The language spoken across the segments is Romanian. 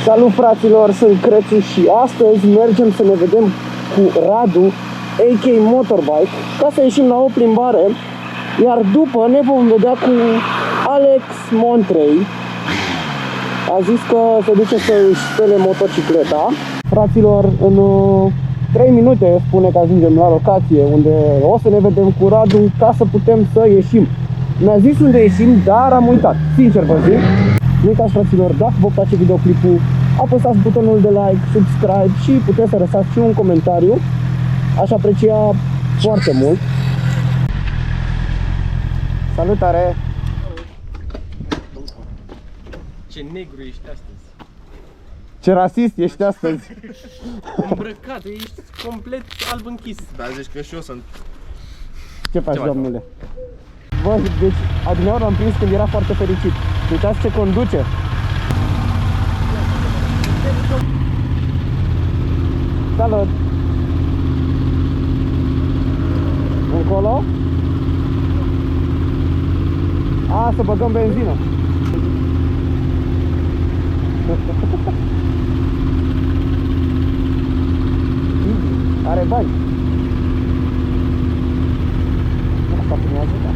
Salut fraților, sunt Crețu și astăzi mergem să ne vedem cu Radu, AK Motorbike, ca să ieșim la o plimbare, iar după ne vom vedea cu Alex Montrei. A zis că se duce să își spele motocicleta. Fraților, în 3 minute spune că ajungem la locație unde o să ne vedem cu Radu ca să putem să ieșim. Mi-a zis unde ieșim, dar am uitat, sincer vă zic. Nu uitați fraților, dacă vă place videoclipul, apăsați butonul de like, subscribe și puteți să lăsați și un comentariu. Aș aprecia foarte mult. Salutare! Ce negru ești astăzi. Ce rasist ești astăzi. Îmbrăcat, ești complet alb închis. Da, zici că și eu sunt. Ce faci, domnule? Bă, deci adineauri l-am prins când era foarte fericit. Uitați ce conduce. Salut! Încolo? A, să băgăm benzină. Are bani. Asta primează, da.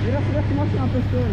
Era să dați mașina peste el.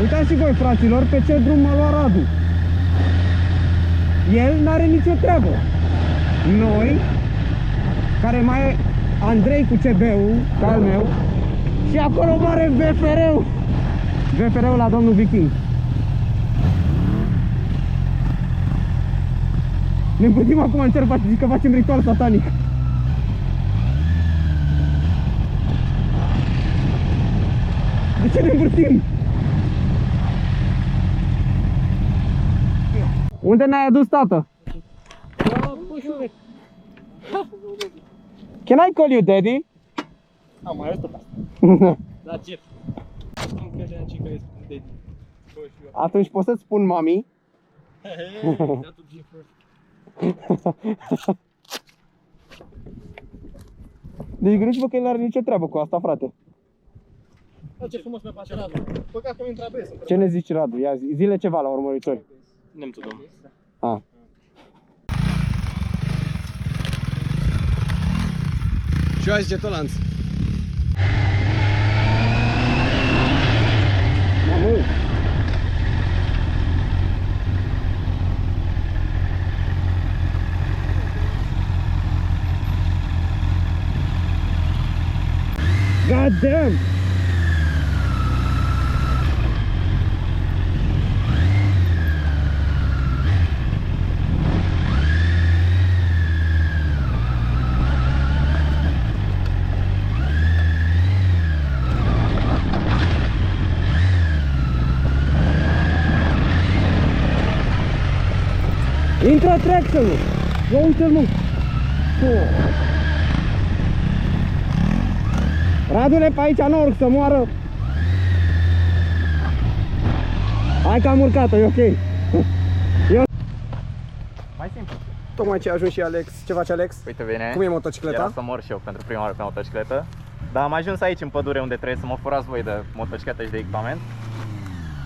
Uitați și voi, fraților, pe ce drum a luat Radu. El n-are nicio treabă. Noi, care mai e Andrei cu CB-ul, ca al meu, și acolo mare VFR-ul. VFR-ul la domnul Viking. Ne împărțim acum în cer, zic că facem ritual satanic. De ce ne împărțim? Unde ne-ai adus, tată? Can I call you daddy? Am mai arătat asta. La Jeff. Nu credeam ce că e daddy. Atunci poți să-ți spun mami? Datul Jeff. Deci gândiți-vă că el n-are nicio treabă cu asta, frate. Ce frumos mi-a place Radu. Păcat că mi intra besă. Ce ne zici, Radu? Ia zile ceva la urmăritori. Nem tudom. Ah. Ce ai zice, Tolanț? Mamă! God damn! Intră traction-ul! Ia uite-l, mă! Radule, pe aici nu urc să moară! Hai că am urcat-o, e ok! Mai simplu. Tocmai ce a ajuns și Alex. Ce face Alex? Uite bine. Cum e motocicleta? Era să mor și eu pentru prima oară pe motocicletă. Dar am ajuns aici în pădure unde trebuie să mă furați voi de motocicletă și de echipament.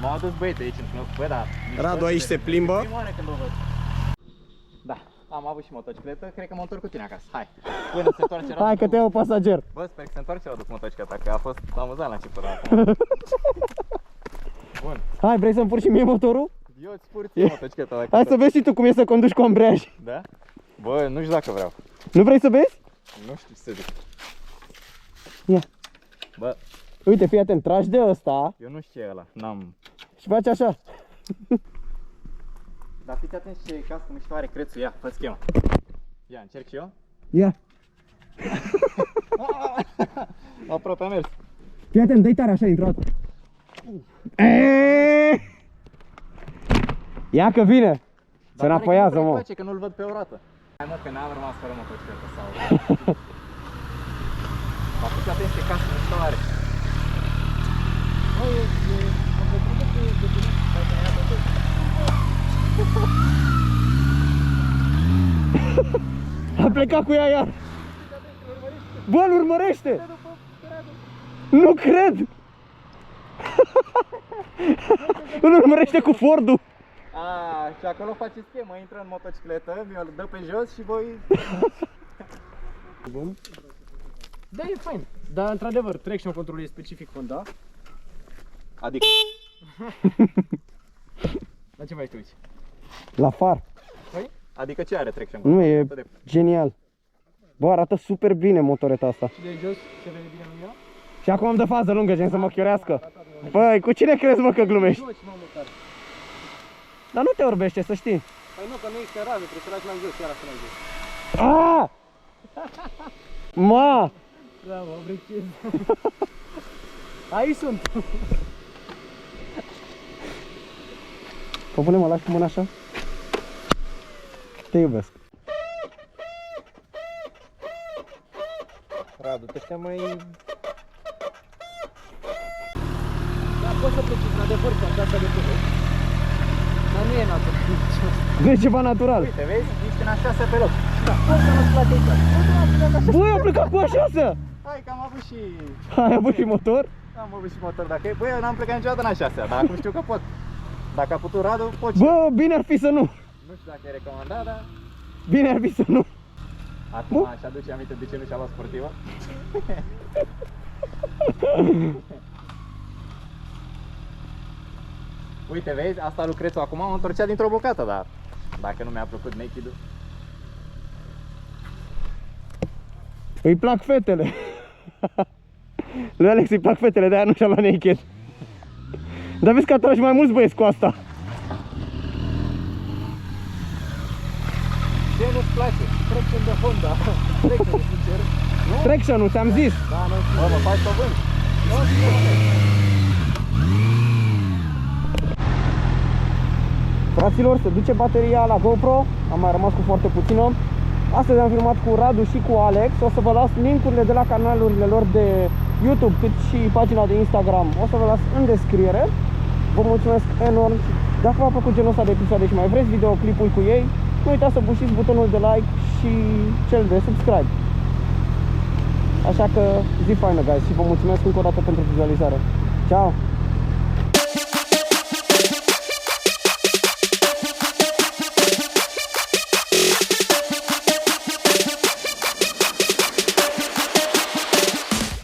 M-au adus băieții aici într-un loc. Băi, da. Radu aici se plimbă. Prima oară când o văd. Da, am avut și motocicletă. Cred că mă întorc cu tine acasă. Hai. Până se întoarce Radu. Hai că te iau pasager. Bă, sper că se întoarce Radu cu motocicleta, că a fost amuzant la început. Bun. Hai, vrei să-mi furi și mie motorul? Eu îți fur ție motocicleta. Dacă Hai să vezi și tu cum e să conduci cu ambreiaj. Da? Bă, nu știu dacă vreau. Nu vrei să vezi? Nu știu ce să zic. Ia. Bă, Uite, fii atent, tragi de ăsta eu nu știu ce e ăla. N-am... și faci așa. Dar fiți atenți ce cască miștoare crețul, ia, fă schema. Ia, încerc și eu. Ia. Aproape a mers. Fii atent, dă-i tare așa, dintr-o dată. Ia că vine. Se înapoiază, mă. Că nu-l văd pe o roată. Hai mă, că n-am rămas fără motocicletă sau... Dar fiți atenți ce cască miștoare. A plecat cu ea iar. Bă, îl urmărește. Nu cred. Îl urmărește cu Fordul. A, și acolo face schemă, intră în motocicletă, mi-o dă pe jos și voi... Bun. Da, e fain. Dar, într-adevăr, traction control e specific Honda. Adică... La ce mai te uiți? La far. Adică ce are traction? Nu, e genial. Bă, arată super bine motoreta asta. Și de jos se vede bine în ea? Și acum am de fază lungă, gen să mă chiorească. Băi, cu cine crezi, mă, că glumești? Joci, mă, măcar. Dar nu te orbește, să știi. Păi nu, că nu există rază, trebuie să lași la jos, chiar așa la jos. Ah! Ma! Da, mă, apreciez. Aici sunt. Păi, mă lași cu mâna așa? Te iubesc. Radu, te ăștia mai... Da, poți să pleci, într-adevăr, cu aceasta de până. Dar nu e natural. Nu e ceva natural. Uite, vezi? Ești în a 6-a pe loc. Da, poți să nu-ți place aici. Băi, a plecat cu a 6-a! Hai că am avut și... Ai avut și motor? Am avut și motor, dacă e... Băi, eu n-am plecat niciodată în a 6-a, dar acum știu că pot. Dacă a putut Radu, pot și... Bă, bine ar fi să nu. Nu știu dacă e recomandat, dar... Bine ar fi să nu. Acum aș aduce aminte de ce nu și-a luat sportivă. Uite, vezi, asta lucrețul acum mă întorcea dintr-o bucată, dar dacă nu mi-a plăcut naked-ul. Îi plac fetele. Lui Alex îi plac fetele, de-aia nu și-a luat naked. Dar vezi că atragi mai mulți băieți cu asta. Ce nu-ți place? Traction de Honda. Traction, sincer. Traction-ul, ți-am zis. Da, nu știu. Bă, mă faci pe vânt. Fraților, se duce bateria la GoPro. Am mai rămas cu foarte puțină. Astăzi am filmat cu Radu și cu Alex. O să vă las linkurile de la canalurile lor de YouTube, cât și pagina de Instagram. O să vă las în descriere. Vă mulțumesc enorm. Dacă v-a plăcut genul ăsta de episoade și mai vreți videoclipuri cu ei, nu uitați să bușiți butonul de like și cel de subscribe. Așa că zi faină, guys, și vă mulțumesc încă o dată pentru vizualizare. Ciao!